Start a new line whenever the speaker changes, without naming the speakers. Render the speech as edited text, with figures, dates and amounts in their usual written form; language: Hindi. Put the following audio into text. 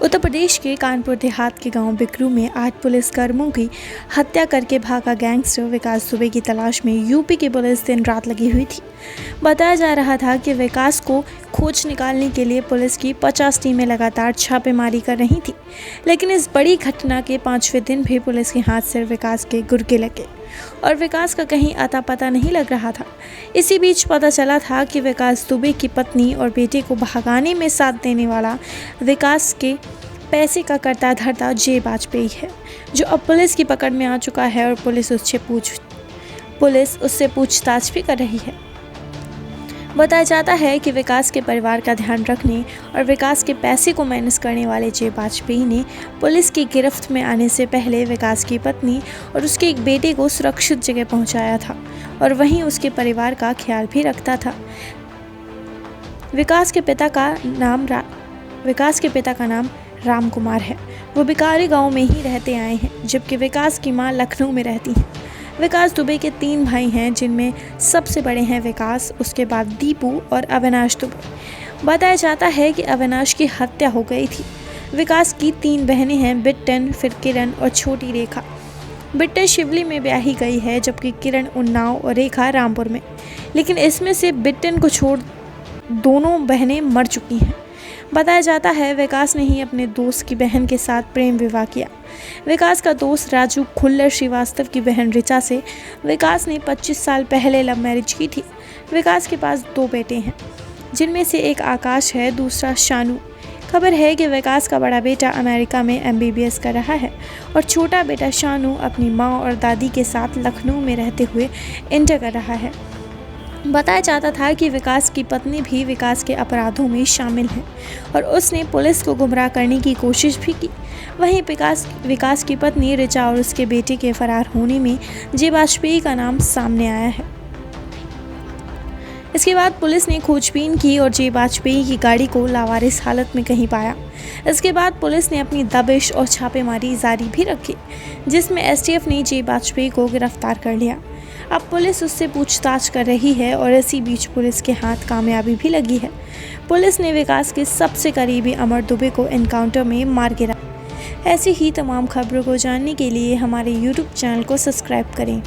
उत्तर प्रदेश के कानपुर देहात के गांव बिकरू में 8 पुलिसकर्मियों की हत्या करके भागा गैंगस्टर विकास दुबे की तलाश में यूपी की पुलिस दिन रात लगी हुई थी। बताया जा रहा था कि विकास को खोज निकालने के लिए पुलिस की 50 टीमें लगातार छापेमारी कर रही थी, लेकिन इस बड़ी घटना के 5वें दिन भी पुलिस के हाथ से विकास के गुर्गे लगे और विकास का कहीं अता पता नहीं लग रहा था। इसी बीच पता चला था कि विकास दुबे की पत्नी और बेटे को भगाने में साथ देने वाला विकास के पैसे का करता धरता जे वाजपेयी है, जो अब पुलिस की पकड़ में आ चुका है और पुलिस उससे पूछताछ भी कर रही है। बताया जाता है कि विकास के परिवार का ध्यान रखने और विकास के पैसे को मैनेज करने वाले जे वाजपेयी ने पुलिस की गिरफ्त में आने से पहले विकास की पत्नी और उसके एक बेटे को सुरक्षित जगह पहुंचाया था और वहीं उसके परिवार का ख्याल भी रखता था। विकास के पिता का नाम राम कुमार है। वो बिकारी गांव में ही रहते आए हैं, जबकि विकास की मां लखनऊ में रहती हैं। विकास दुबे के 3 भाई हैं, जिनमें सबसे बड़े हैं विकास, उसके बाद दीपू और अविनाश दुबे। बताया जाता है कि अविनाश की हत्या हो गई थी। विकास की 3 बहनें हैं, बिट्टन, फिर किरण और छोटी रेखा। बिट्टन शिवली में ब्याही गई है, जबकि किरण उन्नाव और रेखा रामपुर में। लेकिन इसमें से बिट्टन को छोड़ दोनों बहनें मर चुकी हैं। बताया जाता है विकास ने ही अपने दोस्त की बहन के साथ प्रेम विवाह किया। विकास का दोस्त राजू खुल्लर श्रीवास्तव की बहन ऋचा से विकास ने 25 साल पहले लव मैरिज की थी। विकास के पास 2 बेटे हैं, जिनमें से एक आकाश है, दूसरा शानू। खबर है कि विकास का बड़ा बेटा अमेरिका में MBBS कर रहा है और छोटा बेटा शानू अपनी माँ और दादी के साथ लखनऊ में रहते हुए इंटर कर रहा है। बताया जाता था कि विकास की पत्नी भी विकास के अपराधों में शामिल है और उसने पुलिस को गुमराह करने की कोशिश भी की। वहीं विकास की पत्नी ऋचा और उसके बेटे के फरार होने में जे वाजपेयी का नाम सामने आया है। इसके बाद पुलिस ने खोजबीन की और जे वाजपेयी की गाड़ी को लावारिस हालत में कहीं पाया। इसके बाद पुलिस ने अपनी दबिश और छापेमारी जारी भी रखी, जिसमें STF ने जे वाजपेयी को गिरफ्तार कर लिया। अब पुलिस उससे पूछताछ कर रही है और इसी बीच पुलिस के हाथ कामयाबी भी लगी है। पुलिस ने विकास के सबसे करीबी अमर दुबे को एनकाउंटर में मार गिरा। ऐसी ही तमाम खबरों को जानने के लिए हमारे YouTube चैनल को सब्सक्राइब करें।